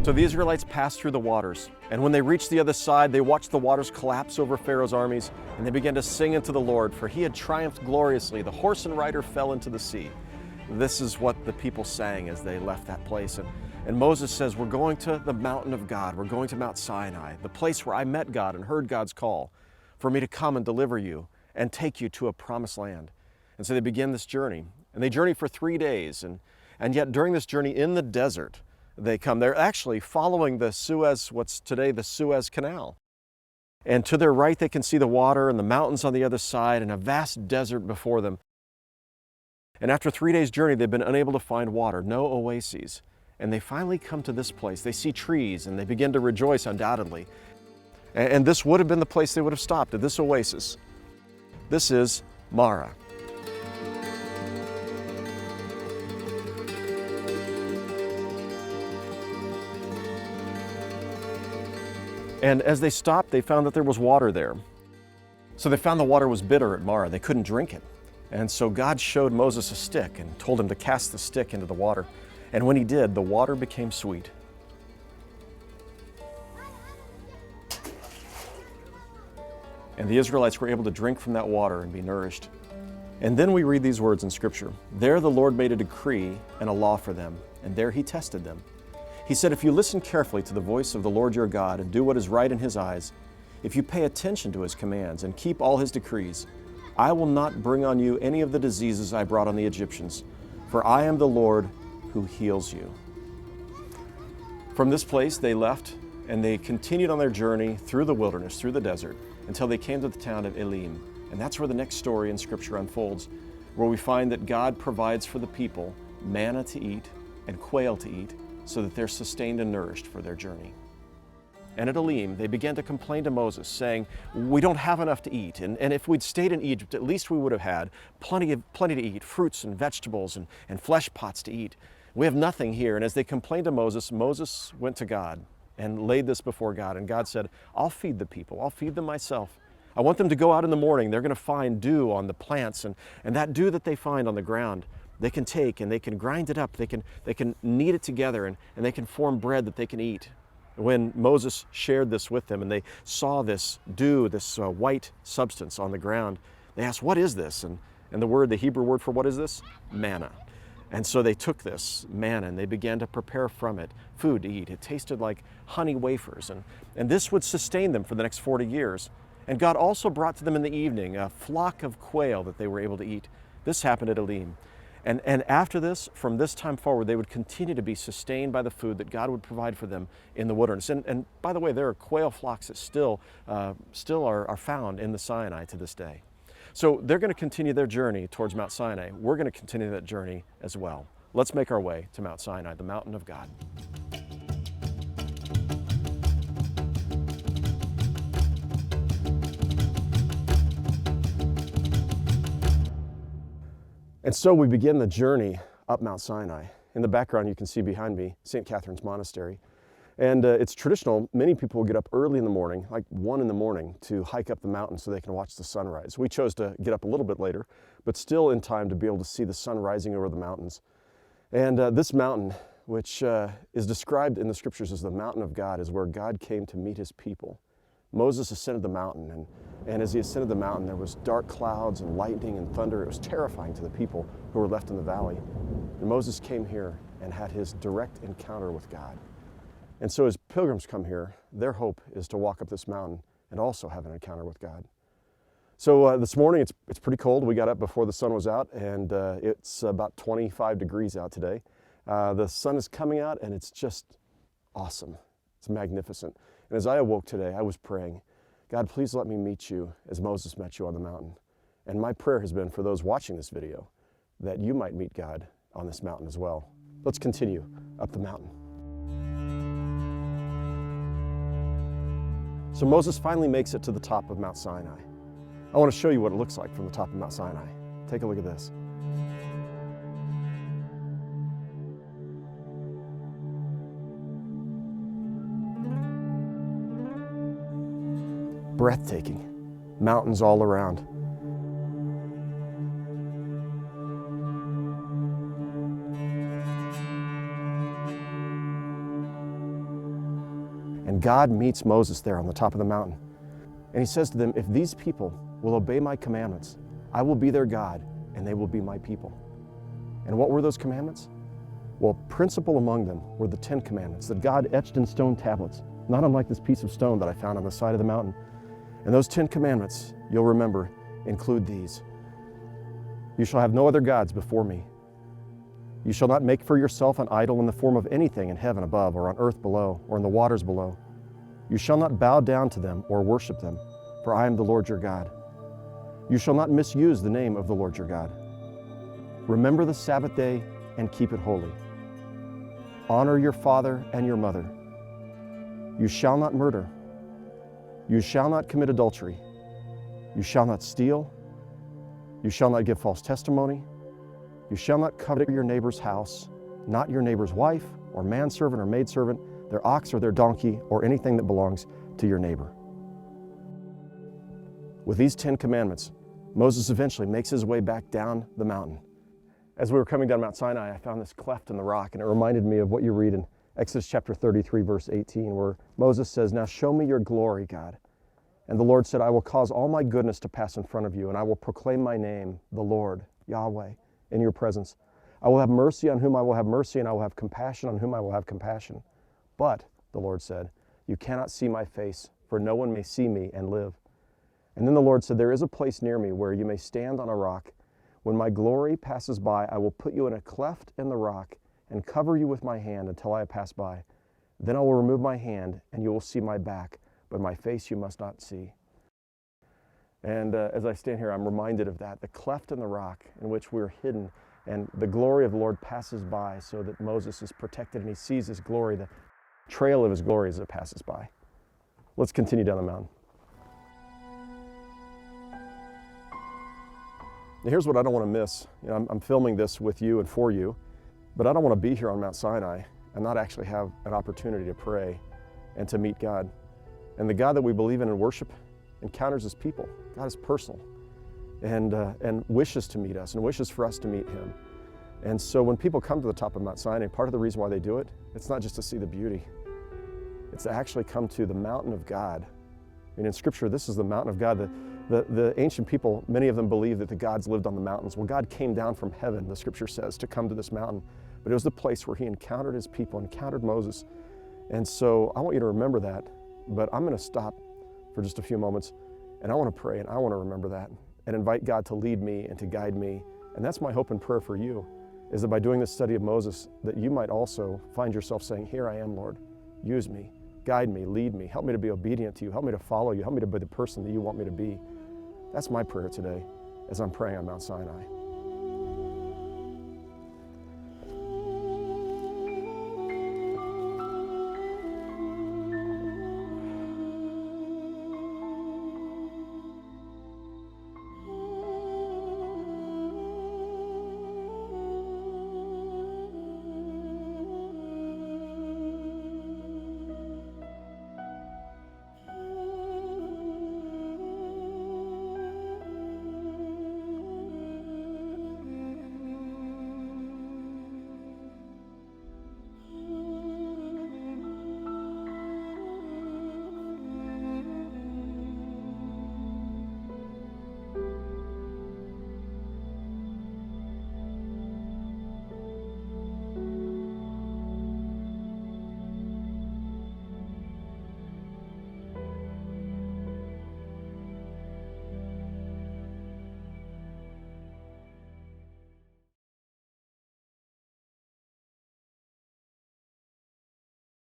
So the Israelites passed through the waters, and when they reached the other side, they watched the waters collapse over Pharaoh's armies, and they began to sing unto the Lord, for he had triumphed gloriously. The horse and rider fell into the sea. This is what the people sang as they left that place. And Moses says, we're going to the mountain of God. We're going to Mount Sinai, the place where I met God and heard God's call for me to come and deliver you and take you to a promised land. And so they begin this journey, and they journey for 3 days. And yet during this journey in the desert, they're actually following the Suez, what's today the Suez Canal. And to their right, they can see the water and the mountains on the other side and a vast desert before them. And after 3 days' journey, they've been unable to find water, no oases. And they finally come to this place. They see trees and they begin to rejoice undoubtedly. And this would have been the place they would have stopped, at this oasis. This is Marah. And as they stopped, they found that there was water there. So they found the water was bitter at Marah. They couldn't drink it. And so God showed Moses a stick and told him to cast the stick into the water. And when he did, the water became sweet. And the Israelites were able to drink from that water and be nourished. And then we read these words in Scripture. There the Lord made a decree and a law for them, and there he tested them. He said, if you listen carefully to the voice of the Lord your God and do what is right in his eyes, if you pay attention to his commands and keep all his decrees, I will not bring on you any of the diseases I brought on the Egyptians, for I am the Lord who heals you. From this place they left, and they continued on their journey through the wilderness, through the desert, until they came to the town of Elim. And that's where the next story in Scripture unfolds, where we find that God provides for the people manna to eat and quail to eat, so that they're sustained and nourished for their journey. And at Elim, they began to complain to Moses, saying, we don't have enough to eat. And if we'd stayed in Egypt, at least we would have had plenty to eat, fruits and vegetables and flesh pots to eat. We have nothing here. And as they complained to Moses, Moses went to God and laid this before God. And God said, I'll feed the people. I'll feed them myself. I want them to go out in the morning. They're going to find dew on the plants, and that dew that they find on the ground, they can take and they can grind it up. They can knead it together and they can form bread that they can eat. When Moses shared this with them and they saw this dew, this white substance on the ground, they asked, what is this? And the Hebrew word for what is this? Manna. And so they took this manna and they began to prepare from it food to eat. It tasted like honey wafers, and this would sustain them for the next 40 years. And God also brought to them in the evening a flock of quail that they were able to eat. This happened at Elim. And after this, from this time forward, they would continue to be sustained by the food that God would provide for them in the wilderness. And by the way, there are quail flocks that still are found in the Sinai to this day. So they're going to continue their journey towards Mount Sinai. We're going to continue that journey as well. Let's make our way to Mount Sinai, the mountain of God. And so we begin the journey up Mount Sinai. In the background, you can see behind me, St. Catherine's Monastery. And it's traditional, many people will get up early in the morning, like 1 in the morning, to hike up the mountain so they can watch the sunrise. We chose to get up a little bit later, but still in time to be able to see the sun rising over the mountains. And this mountain, which is described in the Scriptures as the mountain of God, is where God came to meet his people. Moses ascended the mountain, and as he ascended the mountain, there was dark clouds and lightning and thunder. It was terrifying to the people who were left in the valley. And Moses came here and had his direct encounter with God. And so as pilgrims come here, their hope is to walk up this mountain and also have an encounter with God. So this morning, it's pretty cold. We got up before the sun was out, and it's about 25 degrees out today. The sun is coming out, and it's just awesome. It's magnificent. And as I awoke today, I was praying, God, please let me meet you as Moses met you on the mountain. And my prayer has been for those watching this video, that you might meet God on this mountain as well. Let's continue up the mountain. So Moses finally makes it to the top of Mount Sinai. I want to show you what it looks like from the top of Mount Sinai. Take a look at this. Breathtaking. Mountains all around. And God meets Moses there on the top of the mountain. And he says to them, if these people will obey my commandments, I will be their God and they will be my people. And what were those commandments? Well, principal among them were the 10 commandments that God etched in stone tablets, not unlike this piece of stone that I found on the side of the mountain. And those 10 commandments, you'll remember, include these. You shall have no other gods before me. You shall not make for yourself an idol in the form of anything in heaven above, or on earth below, or in the waters below. You shall not bow down to them or worship them, for I am the Lord your God. You shall not misuse the name of the Lord your God. Remember the Sabbath day and keep it holy. Honor your father and your mother. You shall not murder. You shall not commit adultery. You shall not steal. You shall not give false testimony. You shall not covet your neighbor's house, not your neighbor's wife, or manservant or maidservant, their ox or their donkey, or anything that belongs to your neighbor. With these 10 commandments, Moses eventually makes his way back down the mountain. As we were coming down Mount Sinai, I found this cleft in the rock, and it reminded me of what you read in Exodus chapter 33, verse 18, where Moses says, now show me your glory, God. And the Lord said, I will cause all my goodness to pass in front of you, and I will proclaim my name, the Lord, Yahweh, in your presence. I will have mercy on whom I will have mercy, and I will have compassion on whom I will have compassion. But, the Lord said, you cannot see my face, for no one may see me and live. And then the Lord said, there is a place near me where you may stand on a rock. When my glory passes by, I will put you in a cleft in the rock and cover you with my hand until I have passed by. Then I will remove my hand, and you will see my back, but my face you must not see. And as I stand here, I'm reminded of that, the cleft in the rock in which we're hidden, and the glory of the Lord passes by so that Moses is protected and he sees his glory, the trail of his glory as it passes by. Let's continue down the mountain. Now, here's what I don't want to miss. You know, I'm filming this with you and for you, but I don't want to be here on Mount Sinai and not actually have an opportunity to pray and to meet God. And the God that we believe in and worship encounters his people. God is personal and wishes to meet us and wishes for us to meet him. And so when people come to the top of Mount Sinai, part of the reason why they do it, it's not just to see the beauty. It's to actually come to the mountain of God. I mean, in Scripture, this is the mountain of God. The ancient people, many of them believed that the gods lived on the mountains. Well, God came down from heaven, the Scripture says, to come to this mountain. But it was the place where he encountered his people, encountered Moses. And so I want you to remember that. But I'm going to stop for just a few moments, and I want to pray, and I want to remember that, and invite God to lead me and to guide me. And that's my hope and prayer for you, is that by doing this study of Moses, that you might also find yourself saying, here I am, Lord. Use me, guide me, lead me, help me to be obedient to you, help me to follow you, help me to be the person that you want me to be. That's my prayer today as I'm praying on Mount Sinai.